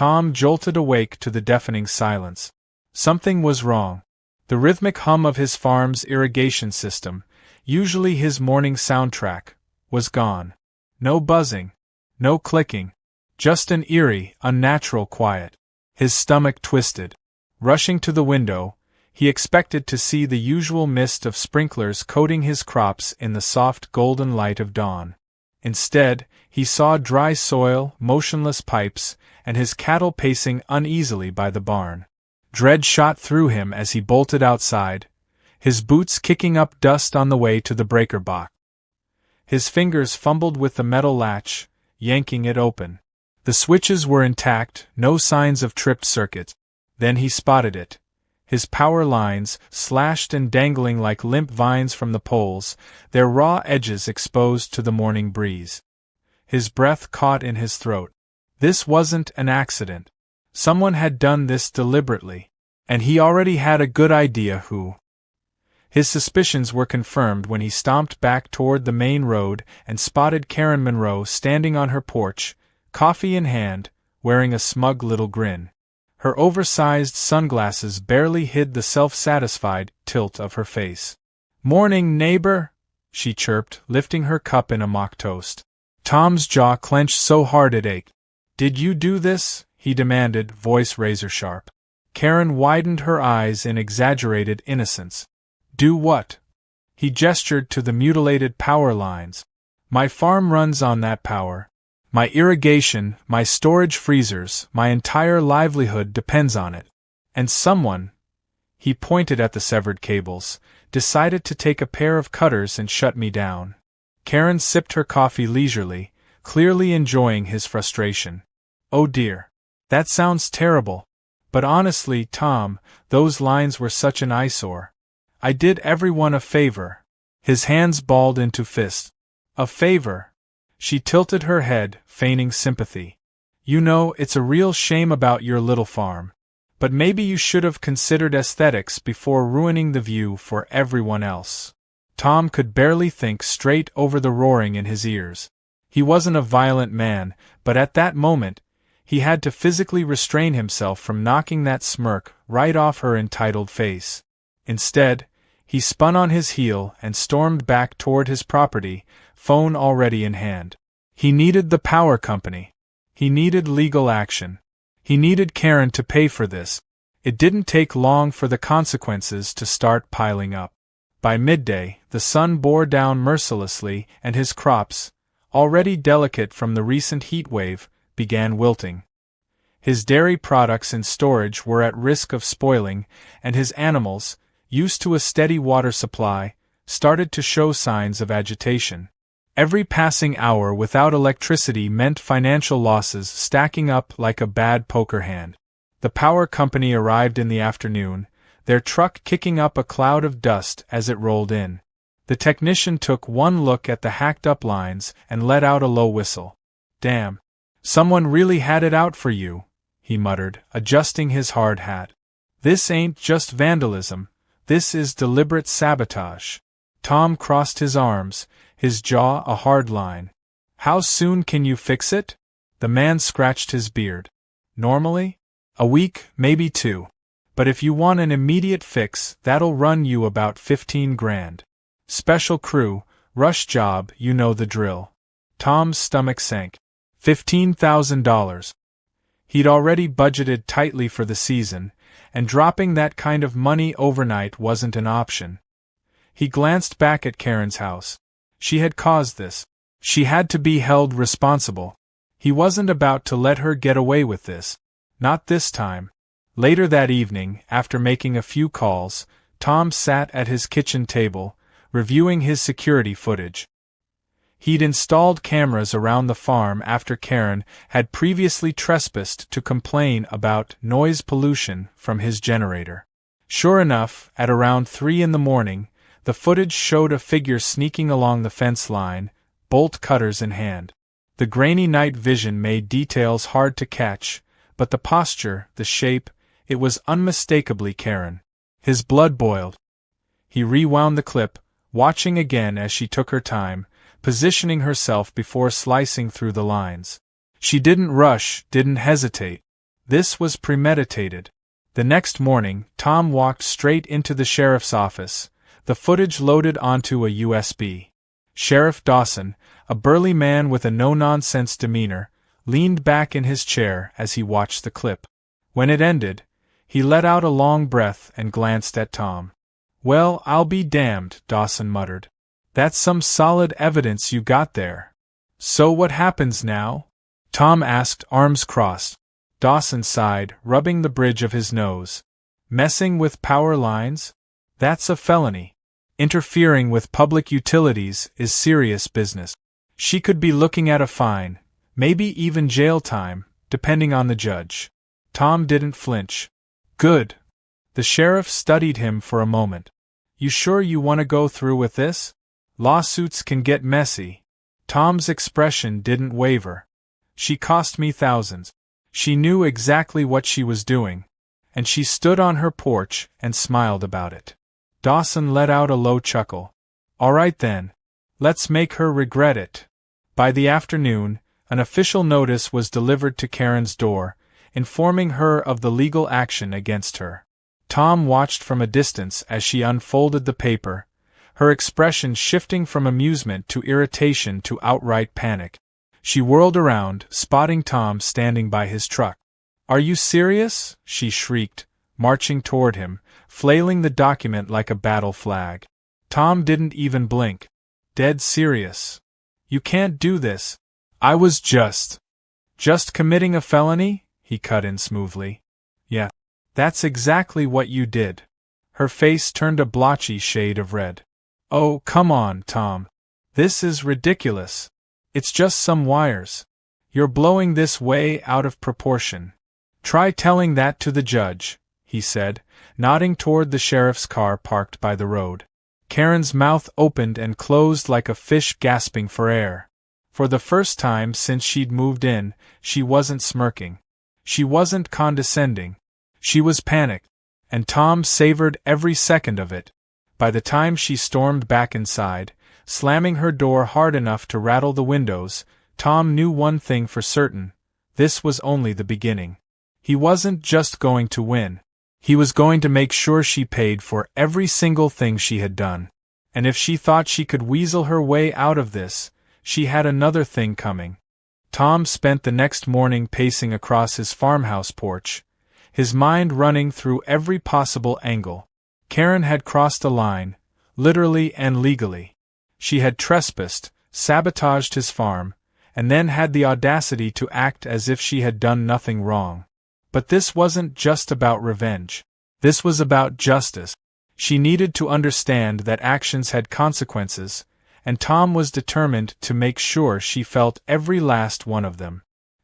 Tom jolted awake to the deafening silence. Something was wrong. The rhythmic hum of his farm's irrigation system, usually his morning soundtrack, was gone. No buzzing, no clicking, just an eerie, unnatural quiet. His stomach twisted. Rushing to the window, he expected to see the usual mist of sprinklers coating his crops in the soft golden light of dawn. Instead, he saw dry soil, motionless pipes, and his cattle pacing uneasily by the barn. Dread shot through him as he bolted outside, his boots kicking up dust on the way to the breaker box. His fingers fumbled with the metal latch, yanking it open. The switches were intact, no signs of tripped circuits. Then he spotted it. His power lines, slashed and dangling like limp vines from the poles, their raw edges exposed to the morning breeze. His breath caught in his throat. This wasn't an accident. Someone had done this deliberately, and he already had a good idea who. His suspicions were confirmed when he stomped back toward the main road and spotted Karen Monroe standing on her porch, coffee in hand, wearing a smug little grin. Her oversized sunglasses barely hid the self-satisfied tilt of her face. "Morning, neighbor," she chirped, lifting her cup in a mock toast. Tom's jaw clenched so hard it ached. "Did you do this?" he demanded, voice razor-sharp. Karen widened her eyes in exaggerated innocence. "Do what?" He gestured to the mutilated power lines. "My farm runs on that power. My irrigation, my storage freezers, my entire livelihood depends on it. And someone," he pointed at the severed cables, "decided to take a pair of cutters and shut me down." Karen sipped her coffee leisurely, clearly enjoying his frustration. "Oh dear. That sounds terrible. But honestly, Tom, those lines were such an eyesore. I did everyone a favor." His hands balled into fists. "A favor?" She tilted her head, feigning sympathy. "You know, it's a real shame about your little farm. But maybe you should have considered aesthetics before ruining the view for everyone else." Tom could barely think straight over the roaring in his ears. He wasn't a violent man, but at that moment, he had to physically restrain himself from knocking that smirk right off her entitled face. Instead, he spun on his heel and stormed back toward his property, phone already in hand. He needed the power company. He needed legal action. He needed Karen to pay for this. It didn't take long for the consequences to start piling up. By midday, the sun bore down mercilessly and his crops, already delicate from the recent heat wave, began wilting. His dairy products in storage were at risk of spoiling, and his animals, used to a steady water supply, started to show signs of agitation. Every passing hour without electricity meant financial losses stacking up like a bad poker hand. The power company arrived in the afternoon, their truck kicking up a cloud of dust as it rolled in. The technician took one look at the hacked-up lines and let out a low whistle. "Damn. Someone really had it out for you," he muttered, adjusting his hard hat. "This ain't just vandalism. This is deliberate sabotage." Tom crossed his arms, his jaw a hard line. "How soon can you fix it?" The man scratched his beard. "Normally? A week, maybe 2. But if you want an immediate fix, that'll run you about 15 grand. Special crew, rush job, you know the drill." Tom's stomach sank. $15,000. He'd already budgeted tightly for the season, and dropping that kind of money overnight wasn't an option. He glanced back at Karen's house. She had caused this. She had to be held responsible. He wasn't about to let her get away with this. Not this time. Later that evening, after making a few calls, Tom sat at his kitchen table, reviewing his security footage. He'd installed cameras around the farm after Karen had previously trespassed to complain about noise pollution from his generator. Sure enough, at around 3 in the morning, the footage showed a figure sneaking along the fence line, bolt cutters in hand. The grainy night vision made details hard to catch, but the posture, the shape, it was unmistakably Karen. His blood boiled. He rewound the clip, watching again as she took her time, positioning herself before slicing through the lines. She didn't rush, didn't hesitate. This was premeditated. The next morning, Tom walked straight into the sheriff's office, the footage loaded onto a USB. Sheriff Dawson, a burly man with a no-nonsense demeanor, leaned back in his chair as he watched the clip. When it ended, he let out a long breath and glanced at Tom. "Well, I'll be damned," Dawson muttered. "That's some solid evidence you got there." "So what happens now?" Tom asked, arms crossed. Dawson sighed, rubbing the bridge of his nose. "Messing with power lines? That's a felony. Interfering with public utilities is serious business. She could be looking at a fine, maybe even jail time, depending on the judge." Tom didn't flinch. "Good." The sheriff studied him for a moment. "You sure you want to go through with this? Lawsuits can get messy." Tom's expression didn't waver. "She cost me thousands. She knew exactly what she was doing, and she stood on her porch and smiled about it." Dawson let out a low chuckle. "All right then. Let's make her regret it." By the afternoon, an official notice was delivered to Karen's door, informing her of the legal action against her. Tom watched from a distance as she unfolded the paper, her expression shifting from amusement to irritation to outright panic. She whirled around, spotting Tom standing by his truck. "Are you serious?" she shrieked, marching toward him, flailing the document like a battle flag. Tom didn't even blink. "Dead serious. You can't do this. I was just committing a felony?" he cut in smoothly. "Yeah, that's exactly what you did." Her face turned a blotchy shade of red. "Oh, come on, Tom. This is ridiculous. It's just some wires. You're blowing this way out of proportion. Try telling that to the judge," he said, nodding toward the sheriff's car parked by the road. Karen's mouth opened and closed like a fish gasping for air. For the first time since she'd moved in, she wasn't smirking. She wasn't condescending. She was panicked, and Tom savored every second of it. By the time she stormed back inside, slamming her door hard enough to rattle the windows, Tom knew one thing for certain: this was only the beginning. He wasn't just going to win. He was going to make sure she paid for every single thing she had done. And if she thought she could weasel her way out of this, she had another thing coming. Tom spent the next morning pacing across his farmhouse porch, his mind running through every possible angle. Karen had crossed a line, literally and legally. She had trespassed, sabotaged his farm, and then had the audacity to act as if she had done nothing wrong. But this wasn't just about revenge. This was about justice. She needed to understand that actions had consequences, and Tom was determined to make sure she felt every last one of them.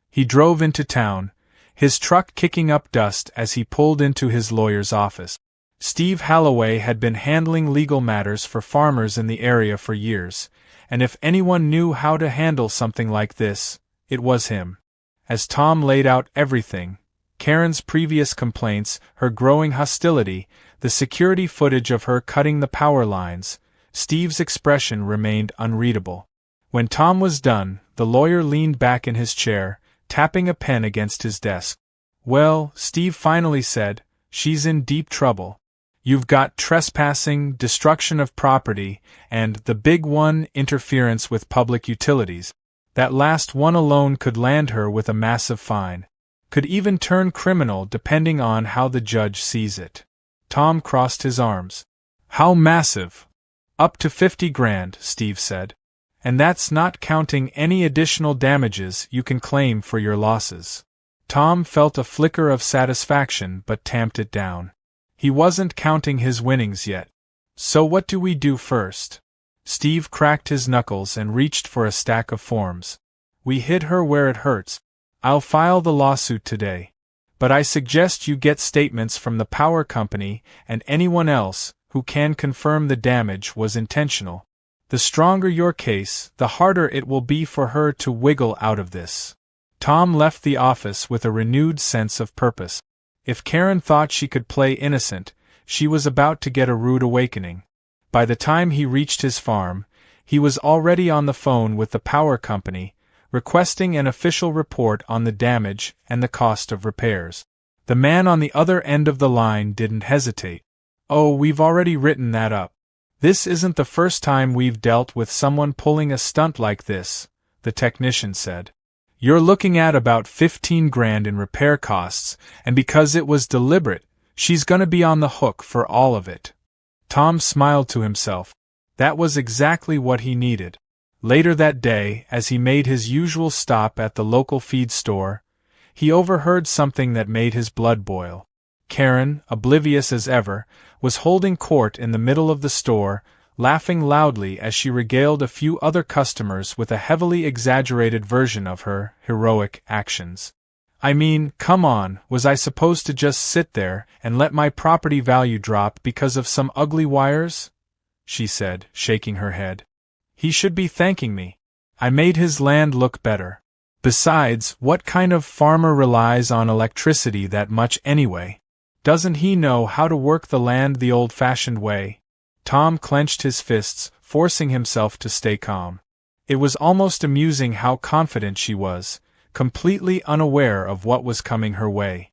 He drove into town, his truck kicking up dust as he pulled into his lawyer's office. Steve Halloway had been handling legal matters for farmers in the area for years, and if anyone knew how to handle something like this, it was him. As Tom laid out everything, Karen's previous complaints, her growing hostility, the security footage of her cutting the power lines, Steve's expression remained unreadable. When Tom was done, the lawyer leaned back in his chair, tapping a pen against his desk. "Well," Steve finally said, "she's in deep trouble. You've got trespassing, destruction of property, and, the big one, interference with public utilities. That last one alone could land her with a massive fine. Could even turn criminal depending on how the judge sees it." Tom crossed his arms. "How massive?" "Up to 50 grand, Steve said. And that's not counting any additional damages you can claim for your losses." Tom felt a flicker of satisfaction but tamped it down. He wasn't counting his winnings yet. "So what do we do first?" Steve cracked his knuckles and reached for a stack of forms. "We hit her where it hurts. I'll file the lawsuit today. But I suggest you get statements from the power company and anyone else who can confirm the damage was intentional. The stronger your case, the harder it will be for her to wiggle out of this." Tom left the office with a renewed sense of purpose. If Karen thought she could play innocent, she was about to get a rude awakening. By the time he reached his farm, he was already on the phone with the power company, requesting an official report on the damage and the cost of repairs. The man on the other end of the line didn't hesitate. "Oh, we've already written that up. This isn't the first time we've dealt with someone pulling a stunt like this," the technician said. "You're looking at about 15 grand in repair costs, and because it was deliberate, she's gonna be on the hook for all of it." Tom smiled to himself. That was exactly what he needed. Later that day, as he made his usual stop at the local feed store, he overheard something that made his blood boil. Karen, oblivious as ever, was holding court in the middle of the store, laughing loudly as she regaled a few other customers with a heavily exaggerated version of her heroic actions. "I mean, come on, was I supposed to just sit there and let my property value drop because of some ugly wires?" she said, shaking her head. "He should be thanking me. I made his land look better. Besides, what kind of farmer relies on electricity that much anyway? Doesn't he know how to work the land the old-fashioned way?" Tom clenched his fists, forcing himself to stay calm. It was almost amusing how confident she was, completely unaware of what was coming her way.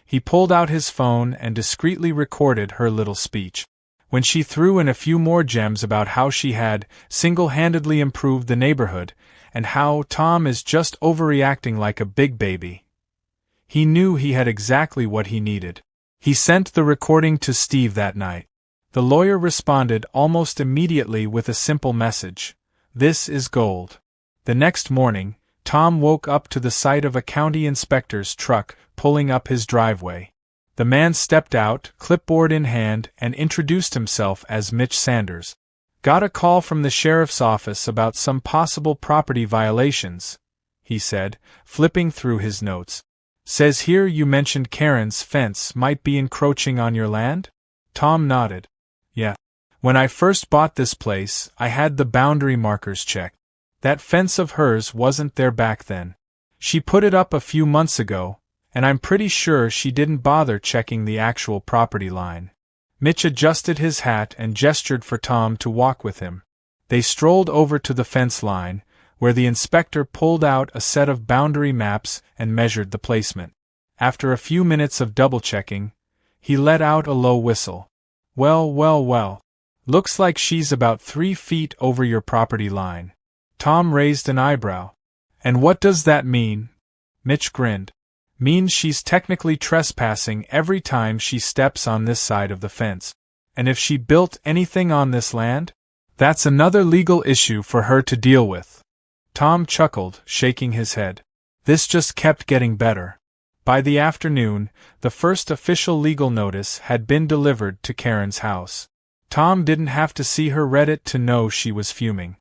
He pulled out his phone and discreetly recorded her little speech. When she threw in a few more gems about how she had single-handedly improved the neighborhood, and how Tom is just overreacting like a big baby, he knew he had exactly what he needed. He sent the recording to Steve that night. The lawyer responded almost immediately with a simple message: "This is gold." The next morning, Tom woke up to the sight of a county inspector's truck pulling up his driveway. The man stepped out, clipboard in hand, and introduced himself as Mitch Sanders. "Got a call from the sheriff's office about some possible property violations," he said, flipping through his notes. "Says here you mentioned Karen's fence might be encroaching on your land?" Tom nodded. "Yeah. When I first bought this place, I had the boundary markers checked. That fence of hers wasn't there back then. She put it up a few months ago, and I'm pretty sure she didn't bother checking the actual property line." Mitch adjusted his hat and gestured for Tom to walk with him. They strolled over to the fence line, where the inspector pulled out a set of boundary maps and measured the placement. After a few minutes of double-checking, he let out a low whistle. Well. Looks like she's about 3 feet over your property line." Tom raised an eyebrow. "And what does that mean?" Mitch grinned. "Means she's technically trespassing every time she steps on this side of the fence. And if she built anything on this land, that's another legal issue for her to deal with." Tom chuckled, shaking his head. This just kept getting better. By the afternoon, the first official legal notice had been delivered to Karen's house. Tom didn't have to see her read it to know she was fuming.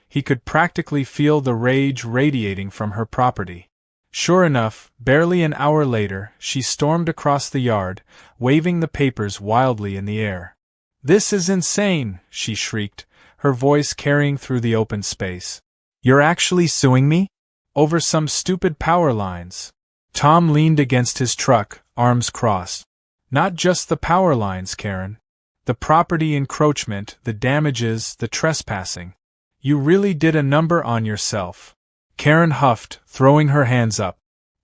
He could practically feel the rage radiating from her property. Sure enough, barely an hour later, she stormed across the yard, waving the papers wildly in the air. "This is insane!" she shrieked, her voice carrying through the open space. "You're actually suing me? Over some stupid power lines?" Tom leaned against his truck, arms crossed. "Not just the power lines, Karen. The property encroachment, the damages, the trespassing. You really did a number on yourself." Karen huffed, throwing her hands up.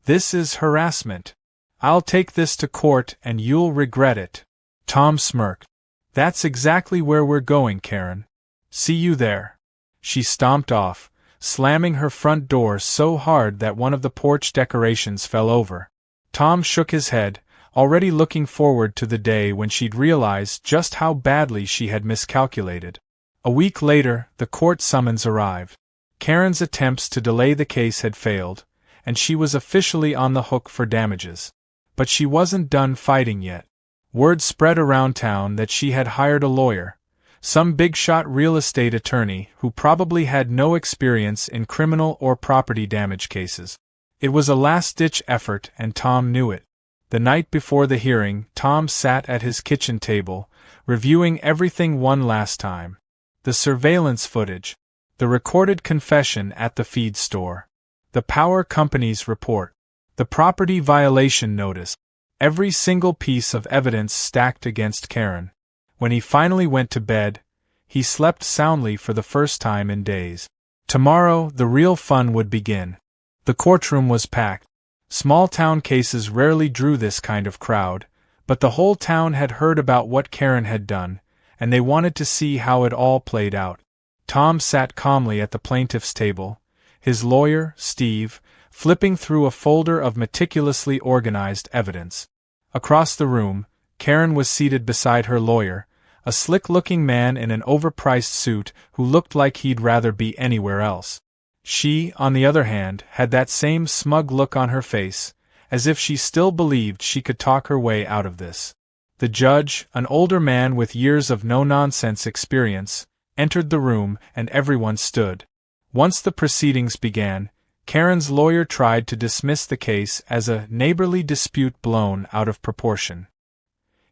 "This is harassment. I'll take this to court and you'll regret it." Tom smirked. "That's exactly where we're going, Karen. See you there." She stomped off, slamming her front door so hard that one of the porch decorations fell over. Tom shook his head, already looking forward to the day when she'd realize just how badly she had miscalculated. A week later, the court summons arrived. Karen's attempts to delay the case had failed, and she was officially on the hook for damages. But she wasn't done fighting yet. Word spread around town that she had hired a lawyer, some big-shot real estate attorney who probably had no experience in criminal or property damage cases. It was a last-ditch effort, and Tom knew it. The night before the hearing, Tom sat at his kitchen table, reviewing everything one last time. The surveillance footage, the recorded confession at the feed store, the power company's report, the property violation notice, every single piece of evidence stacked against Karen. When he finally went to bed, he slept soundly for the first time in days. Tomorrow, the real fun would begin. The courtroom was packed. Small-town cases rarely drew this kind of crowd, but the whole town had heard about what Karen had done, and they wanted to see how it all played out. Tom sat calmly at the plaintiff's table, his lawyer, Steve, flipping through a folder of meticulously organized evidence. Across the room, Karen was seated beside her lawyer, a slick-looking man in an overpriced suit who looked like he'd rather be anywhere else. She, on the other hand, had that same smug look on her face, as if she still believed she could talk her way out of this. The judge, an older man with years of no-nonsense experience, entered the room and everyone stood. Once the proceedings began, Karen's lawyer tried to dismiss the case as a neighborly dispute blown out of proportion.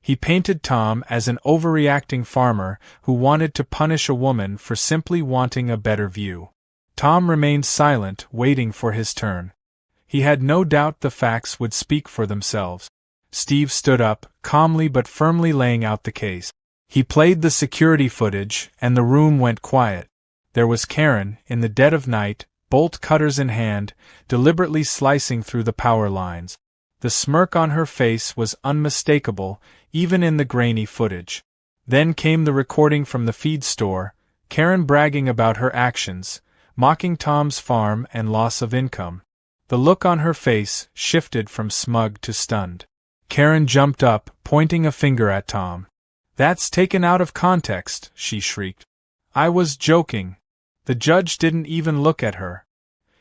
He painted Tom as an overreacting farmer who wanted to punish a woman for simply wanting a better view. Tom remained silent, waiting for his turn. He had no doubt the facts would speak for themselves. Steve stood up, calmly but firmly laying out the case. He played the security footage, and the room went quiet. There was Karen, in the dead of night, bolt cutters in hand, deliberately slicing through the power lines. The smirk on her face was unmistakable, even in the grainy footage. Then came the recording from the feed store, Karen bragging about her actions, mocking Tom's farm and loss of income. The look on her face shifted from smug to stunned. Karen jumped up, pointing a finger at Tom. "That's taken out of context," she shrieked. "I was joking." The judge didn't even look at her.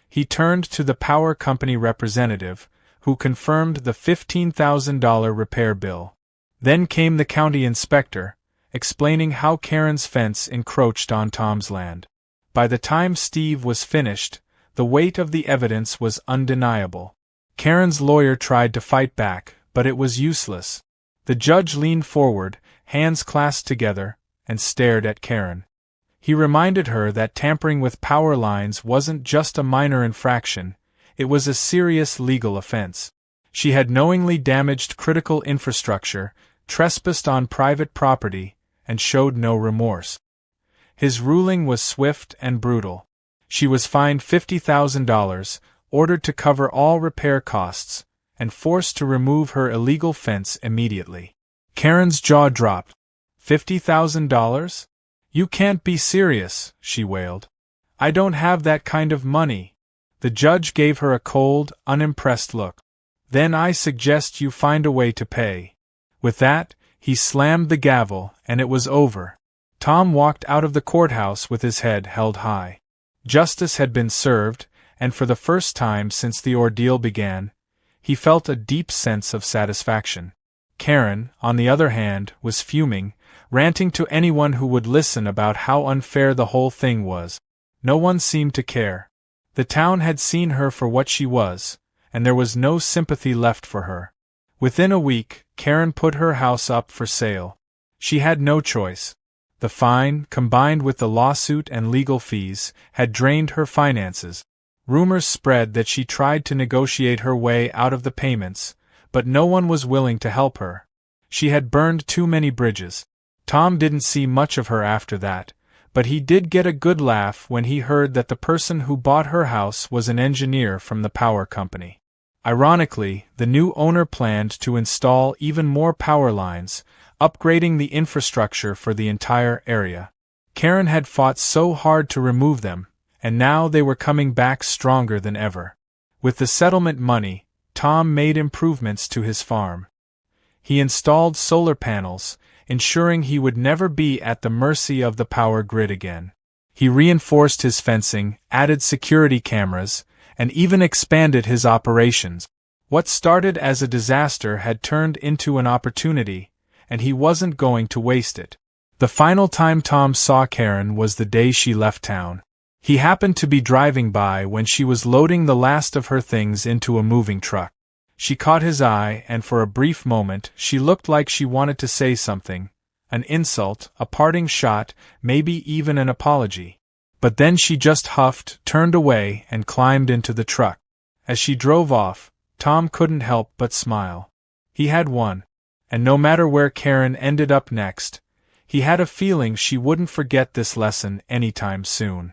He turned to the power company representative, who confirmed the $15,000 repair bill. Then came the county inspector, explaining how Karen's fence encroached on Tom's land. By the time Steve was finished, the weight of the evidence was undeniable. Karen's lawyer tried to fight back, but it was useless. The judge leaned forward, hands clasped together, and stared at Karen. He reminded her that tampering with power lines wasn't just a minor infraction, it was a serious legal offense. She had knowingly damaged critical infrastructure, trespassed on private property, and showed no remorse. His ruling was swift and brutal. She was fined $50,000, ordered to cover all repair costs, and forced to remove her illegal fence immediately. Karen's jaw dropped. $50,000? You can't be serious, she wailed. I don't have that kind of money. The judge gave her a cold, unimpressed look. Then I suggest you find a way to pay. With that, he slammed the gavel, and it was over. Tom walked out of the courthouse with his head held high. Justice had been served, and for the first time since the ordeal began, he felt a deep sense of satisfaction. Karen, on the other hand, was fuming, ranting to anyone who would listen about how unfair the whole thing was. No one seemed to care. The town had seen her for what she was, and there was no sympathy left for her. Within a week, Karen put her house up for sale. She had no choice. The fine, combined with the lawsuit and legal fees, had drained her finances. Rumors spread that she tried to negotiate her way out of the payments, but no one was willing to help her. She had burned too many bridges. Tom didn't see much of her after that, but he did get a good laugh when he heard that the person who bought her house was an engineer from the power company. Ironically, the new owner planned to install even more power lines, upgrading the infrastructure for the entire area. Karen had fought so hard to remove them, and now they were coming back stronger than ever. With the settlement money, Tom made improvements to his farm. He installed solar panels, ensuring he would never be at the mercy of the power grid again. He reinforced his fencing, added security cameras, and even expanded his operations. What started as a disaster had turned into an opportunity, and he wasn't going to waste it. The final time Tom saw Karen was the day she left town. He happened to be driving by when she was loading the last of her things into a moving truck. She caught his eye, and for a brief moment she looked like she wanted to say something, an insult, a parting shot, maybe even an apology. But then she just huffed, turned away, and climbed into the truck. As she drove off, Tom couldn't help but smile. He had won, and no matter where Karen ended up next, he had a feeling she wouldn't forget this lesson anytime soon.